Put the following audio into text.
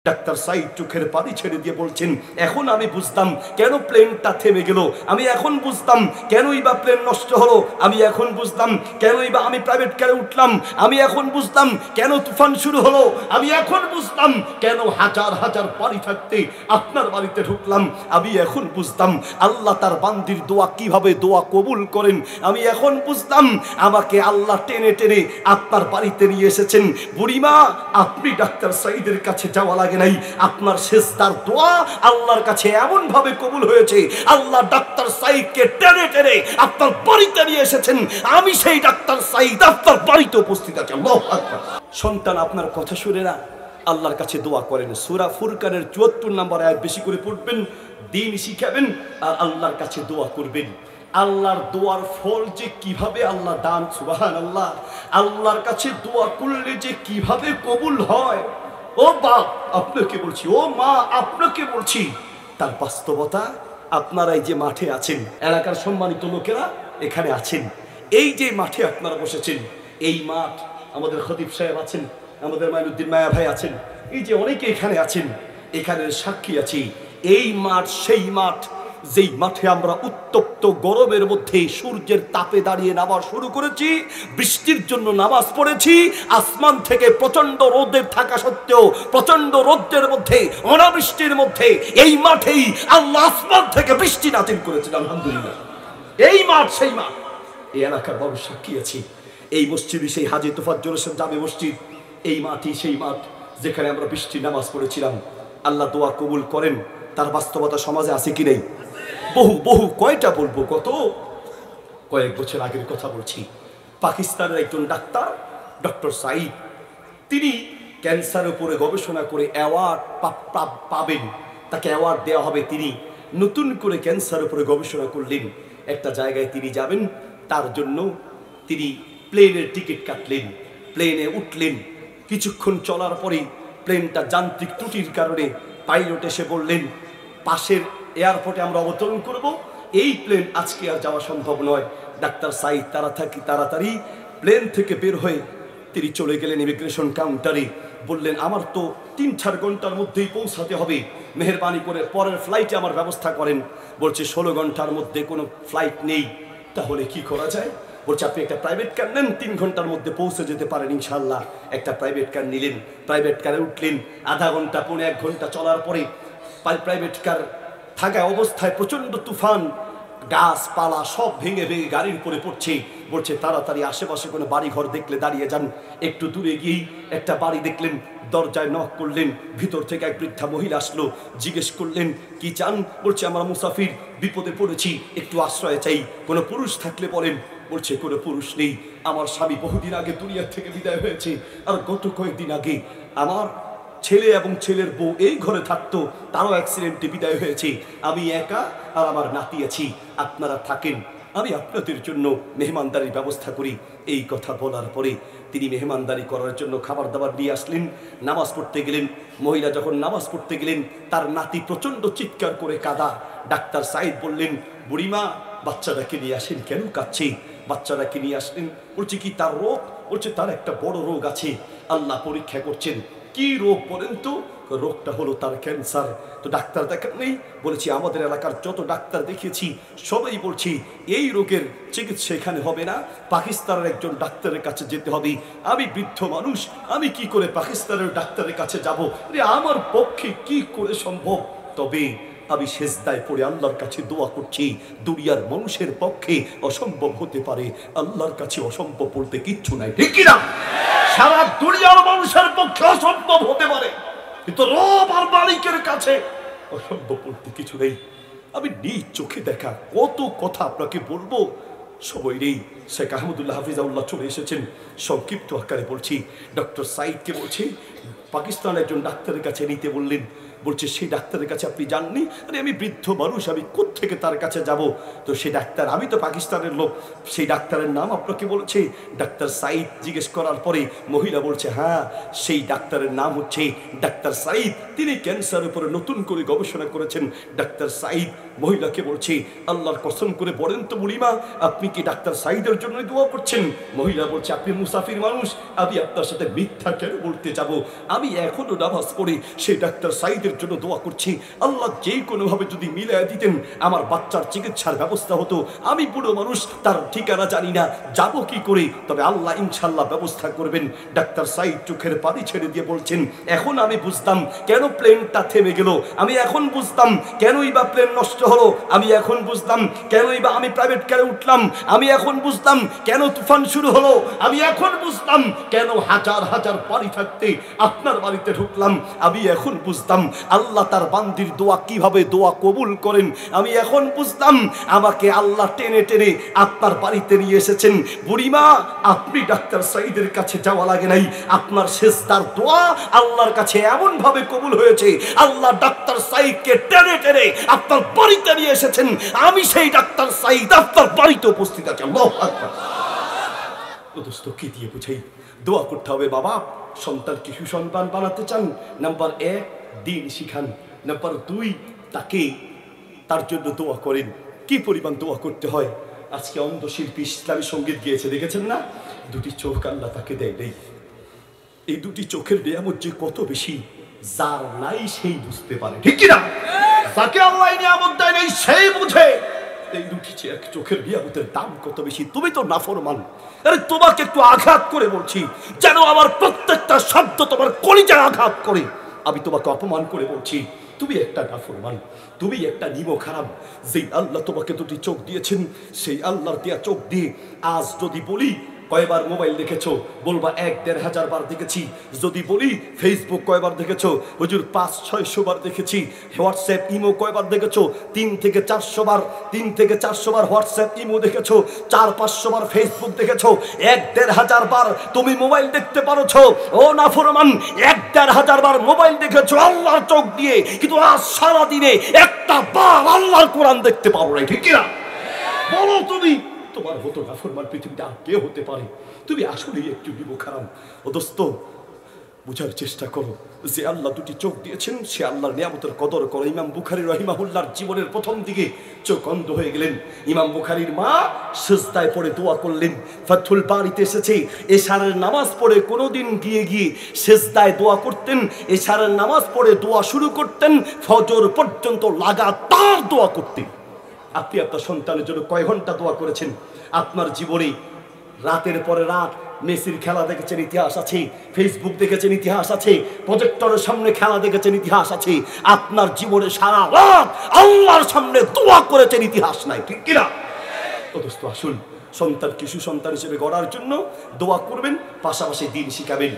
Doctor Saeed চোখের পানি ছেড়ে দিয়ে বলছেন, এখন আমি বুঝতাম কেন প্লেনটা থেমে গেল, আমি এখন বুঝতাম কেনই বা প্লেন নষ্ট হলো, আমি এখন বুঝতাম কেনই বা আমি প্রাইভেট কারে উঠলাম, আমি এখন বুঝতাম কেন তুফান শুরু হলো, আমি এখন বুঝতাম কেন হাজার হাজার বাড়ি থাকতে আপনার বাড়িতে ঢুকলাম, আমি এখন বুঝতাম আল্লাহ তার বান্দির দোয়া কিভাবে দোয়া কবুল করেন, আমি এখন বুঝতাম আমাকে আল্লাহ টেনে টেনে আপনার বাড়িতে নিয়ে এসেছেন। বুড়িমা, আপনি ডাক্তার সাইদের কাছে যাওয়া লাগে নাই, আপনার সেজদার দোয়া আল্লাহর কাছে এমন ভাবে কবুল হয়েছে, আল্লাহ ডাক্তার সাইদকে টেনে টেনে আপনার বাড়িতে নিয়ে এসেছেন। আমি সেই ডাক্তার সাইদ আপনার বাড়িতে উপস্থিত আছি। আল্লাহু আকবার। সন্তান আপনার কথা শুনে না, আল্লাহর কাছে দোয়া করেন। সূরা ফুরকানের ৭৪ নম্বর আয়াত বেশি করে পড়বেন, দ্বীন শিখাবেন আর আল্লাহর কাছে দোয়া করবেন। আল্লাহর দোয়ার ফল যে কিভাবে আল্লাহ দান, সুবহানাল্লাহ, আল্লাহর কাছে দোয়া করলে যে কিভাবে কবুল হয়। ও বাপ আপনাকে বলছি, ও মা আপনাকে বলছি, তার বাস্তবতা আপনারা এই যে মাঠে আছেন, এলাকার সম্মানিত লোকেরা এখানে আছেন, এই যে মাঠে আপনারা বসেছেন, এই মাঠ, আমাদের খতিব সাহেব আছেন, আমাদের মাইনুদ্দিন মায়া ভাই আছেন, এই যে অনেকে এখানে আছেন, এখানে সাক্ষী আছি, এই মাঠ সেই মাঠ যেই মাঠে আমরা উত্তপ্ত গরমের মধ্যে সূর্যের তাপে দাঁড়িয়ে নামাজ শুরু করেছি, বৃষ্টির জন্য নামাজ পড়েছি, আসমান থেকে প্রচন্ড রোদের থাকা সত্ত্বেও প্রচন্ড রোদের মধ্যে, অনাবৃষ্টির মধ্যে এই মাঠেই আল্লাহ আসমান থেকে বৃষ্টি নাজিল করেছেন। আলহামদুলিল্লাহ, এই মাঠ সেই মাঠ, এই এলাকার মানুষ সাক্ষী আছি। এই মসজিদই সেই হাজী তোফাজ্জল হোসেন জামে মসজিদ, এই মাঠই সেই মাঠ যেখানে আমরা বৃষ্টির নামাজ পড়েছিলাম। আল্লাহ দোয়া কবুল করেন। তার বাস্তবতা সমাজে আছে কি নেই? বহু বহু, কয়টা বলবো, কত কয়েক বছর আগের কথা বলছি। পাকিস্তানের একজন ডাক্তার ডক্টর সাইদ, তিনি ক্যান্সারের উপরে গবেষণা করে অ্যাওয়ার্ড পাবেন, তাকে অ্যাওয়ার্ড দেওয়া হবে। তিনি নতুন করে ক্যান্সারের উপরে গবেষণা করলেন, একটা জায়গায় তিনি যাবেন, তার জন্য তিনি প্লেনের টিকিট কাটলেন, প্লেনে উঠলেন। কিছুক্ষণ চলার পরেই প্লেনটা যান্ত্রিক ত্রুটির কারণে পাইলট এসে বললেন, পাশের এয়ারপোর্টে আমরা অবতরণ করব, এই প্লেন আজকে আর যাওয়া সম্ভব নয়। ডাক্তার সাইদ তাড়াতাড়ি প্লেন থেকে বের হয়ে তিনি চলে গেলেন ইমিগ্রেশন কাউন্টারে, বললেন আমার তো ৩-৪ ঘন্টার মধ্যেই পৌঁছাতে হবে, মেহেরবানি করে পরের ফ্লাইটে আমার ব্যবস্থা করেন। বলছে ১৬ ঘন্টার মধ্যে কোনো ফ্লাইট নেই, তাহলে কি করা যায়? বলছে আপনি একটা প্রাইভেট কার নেন, ৩ ঘন্টার মধ্যে পৌঁছে যেতে পারেন ইনশাল্লাহ। একটা প্রাইভেট কার নিলেন, প্রাইভেট কারে উঠলেন। আধা ঘন্টা ১.৫ ঘন্টা চলার পরে প্রাইভেট কার থাকা অবস্থায় প্রচন্ড তুফান, গাছপালা সব ভেঙে ভেঙে গাড়ির উপরে পড়ছে। বলছে তাড়াতাড়ি আশেপাশে কোনো বাড়ি ঘর দেখলে দাঁড়িয়ে যান। একটু দূরে গিয়েই একটা বাড়ি দেখলেন, দরজায় নক করলেন, ভিতর থেকে এক বৃদ্ধা মহিলা আসলো, জিজ্ঞেস করলেন কি চান? বলছে আমরা মুসাফির, বিপদে পড়েছি, একটু আশ্রয় চাই, কোনো পুরুষ থাকলে বলেন। বলছে কোনো পুরুষ নেই, আমার স্বামী বহুদিন আগে দুনিয়ার থেকে বিদায় হয়েছে, আর গত কয়েকদিন আগে আমার ছেলে এবং ছেলের বউ এই ঘরে থাকতো, তারও অ্যাক্সিডেন্টে বিদায় হয়েছে, আমি একা আর আমার নাতি আছি, আপনারা থাকেন, আমি আপনাদের জন্য মেহমানদারির ব্যবস্থা করি। এই কথা বলার পরে তিনি মেহমানদারি করার জন্য খাবার দাবার নিয়ে আসলেন, নামাজ পড়তে গেলেন। মহিলা যখন নামাজ পড়তে গেলেন, তার নাতি প্রচণ্ড চিৎকার করে কাঁদা। ডাক্তার সাইদ বললেন, বুড়িমা বাচ্চাটাকে নিয়ে আসেন, কেন কাঁদছে? বাচ্চাটাকে নিয়ে আসলেন। বলছে কি তার রোগ? বলছে তার একটা বড় রোগ আছে, আল্লাহ পরীক্ষা করছেন। কি রোগ বলেন তো? রোগটা হলো তার ক্যান্সার। তো ডাক্তার দেখান নেই? বলেছি আমাদের এলাকার যত ডাক্তার দেখিয়েছি সবাই বলছি এই রোগের চিকিৎসা এখানে হবে না, পাকিস্তানের একজন ডাক্তারের কাছে যেতে হবে। আমি বৃদ্ধ মানুষ, আমি কি করে পাকিস্তানের ডাক্তারের কাছে যাব? আমার পক্ষে কি করে সম্ভব? তবে আমি সেজদায় পড়ে আল্লাহর কাছে দোয়া করছি, দুনিয়ার মানুষের পক্ষে অসম্ভব হতে পারে, আল্লাহর কাছে অসম্ভব বলতে কিচ্ছু নাই, ঠিক কিনা? সারা দুনিয়ার মানুষের পক্ষে অসম্ভব হতে পারে, কিন্তু রব আর মালিকের কাছে অসম্ভব বলতে কিছু নেই। আমি নিজ চোখে দেখা কত কথা আপনাকে বলবো, সময় নেই। শেখ আহমদুল্লাহ হাফিজাউল্লাহ চলে এসেছেন, সংক্ষিপ্ত আকারে বলছি। ডক্টর সাইদকে বলছি পাকিস্তানের একজন ডাক্তারের কাছে নিতে বললেন। বলছে সেই ডাক্তারের কাছে আপনি যাননি? আরে আমি বৃদ্ধ মানুষ, আমি কোত্থেকে তার কাছে যাব? তো সেই ডাক্তার, আমি তো পাকিস্তানের লোক, সেই ডাক্তারের নাম আপনাকে বলছে? ডাক্তার সাইদ জিজ্ঞেস করার পরে মহিলা বলছে হ্যাঁ, সেই ডাক্তারের নাম হচ্ছে ডাক্তার সাইদ, তিনি ক্যান্সারের উপরে নতুন করে গবেষণা করেছেন। ডাক্তার সাইদ মহিলাকে বলছে আল্লাহর কসম করে বলেন তো বুড়িমা, আপনি কি ডাক্তার সাইদের জন্য দোয়া করছেন? মহিলা বলছে আপনি মুসাফির মানুষ, আমি আপনার সাথে মিথ্যা কেন বলতে যাব? আমি এখনো নামাজ পড়ি সেই ডাক্তার সাইদের জন্য দোয়া করছি। আল্লাহ যে কোনোভাবে যদি মিলিয়ে দিতেন আমার বাচ্চার চিকিৎসার ব্যবস্থা হতো। আমি বুড়ো মানুষ, তার ঠিকানা জানি না, যাব কি করে, তবে আল্লাহ ইনশাল্লাহ ব্যবস্থা করবেন। ডাক্তার সাইদ চোখের পানি ছেড়ে দিয়ে বলছেন, এখন আমি বুঝতাম কেন প্লেনটা থেমে গেল, আমি এখন বুঝতাম কেনই বা প্লেন নষ্ট হলো, আমি এখন বুঝতাম কেনই বা আমি প্রাইভেট কারে উঠলাম, আমি এখন বুঝতাম কেন তুফান শুরু হলো, আমি এখন বুঝতাম কেন হাজার হাজার বাড়ি থাকতে আপনার বাড়িতে ঢুকলাম, আমি এখন বুঝতাম আল্লাহ তার বান্দির দোয়া কিভাবে দোয়া কবুল করেন, আমি এখন বুঝতাম আমাকে আল্লাহ টেনে টেনে আপনার বাড়িতে নিয়ে এসেছেন। বুড়িমা, আপনি ডাক্তার সাইদের কাছে যাওয়া লাগে নাই, আপনার সেজদার দোয়া আল্লাহর কাছে এমন ভাবে কবুল হয়েছে, আল্লাহ ডাক্তার সাইদকে টেনে টেনে আপনার বাড়িতে নিয়ে এসেছেন। আমি সেই ডাক্তার সাইদ আপনার বাড়িতে উপস্থিত আছি। আল্লাহু আকবার। দোস্ত, কি দিয়ে বুঝাই? দোয়া করতে হবে বাবা। সন্তানকে সুসন্তান বানাতে চান, নাম্বার 1 দিন শিখান, নাম্বার 2 তাকে তার জন্য দোয়া করেন। কি পরিমাণ দোয়া করতে হয়! আজকে অন্ধ শিল্পী ইসলামী সঙ্গীত গিয়েছে, দেখেছেন না? দুটি চোখ আল্লাহ তাকে দেয় নেই। এই দুটি চোখের নিয়ামত যে কত বেশি, যার নাই সেই বুঝতে পারে, ঠিক কিনা? যাকে আল্লাহ নিয়ামত দেয় নেই সেই বুঝে এই দুটি চোখের নিয়ামতের দাম কত বেশি। তুমি তো নাফরমান। আরে তোমাকে একটু আঘাত করে বলছি, যেন আমার প্রত্যেকটা শব্দ তোমার কলিজায় আঘাত করে। আমি তোমাকে অপমান করে বলছি, তুমি একটা নাফরমান, তুমি একটা নিমক হারাম। যেই আল্লাহ তোমাকে দুটি চোখ দিয়েছেন, সেই আল্লাহর দেয়া চোখ দিয়ে আজ যদি বলি কয়বার মোবাইল দেখেছো, বলবা 1-1.5 বার দেখেছি। যদি বলি ফেসবুক কয়বার দেখেছো, হুজুর 500-600 বার দেখেছি। হোয়াটসঅ্যাপ ইমো কয়বার দেখেছো? 3 থেকে 400 বার। 3 থেকে 400 বার হোয়াটসঅ্যাপ ইমো দেখেছো, 400-500 বার ফেসবুক দেখেছো, 1-1.5 বার তুমি মোবাইল দেখতে পারছো। ও নাফরমান, 1-1.5 বার মোবাইল দেখেছো আল্লাহর চোখ দিয়ে, কিন্তু আজ সারা দিনে একটা বার আল্লাহর কোরআন দেখতে পারো না, ঠিক কিনা? বলো তুমি, তোমার মতো নাফরমান পৃথিবীতে আর কে হতে পারে? তুমি আসলেই একটু নিমক হারাম। ও দোস্ত, বুঝার চেষ্টা করো, যে আল্লাহ দুটি চোখ দিয়েছেন সে আল্লাহর নিয়ামতের কদর করো। ইমাম বুখারী রাহিমাহুল্লাহর জীবনের প্রথম দিকে চোখ অন্ধ হয়ে গেলেন। ইমাম বুখারীর মা সিজদায় পড়ে দোয়া করলেন। ফাথুল বারীতে এসেছে, এশারের নামাজ পড়ে কোনোদিন গিয়ে গিয়ে সিজদায় দোয়া করতেন। এশারের নামাজ পড়ে দোয়া শুরু করতেন, ফজর পর্যন্ত লাগাতার দোয়া করতেন। আপনি আপনার সন্তানের জন্য কয় ঘন্টা দোয়া করেছেন? আপনার জীবনে রাতের পরে রাত মেসির খেলা দেখেছেন, ইতিহাস আছে। ফেসবুক দেখেছেন, ইতিহাস আছে। প্রজেক্টরের সামনে খেলা দেখেছেন, ইতিহাস আছে। আপনার জীবনে সারা রাত আল্লাহর সামনে দোয়া করেছেন, ইতিহাস নাই, ঠিক কিনা? তো দোস্ত, আসুন সন্তানকে সুসন্তান হিসেবে গড়ার জন্য দোয়া করবেন, পাশাপাশি দিন শিখাবেন।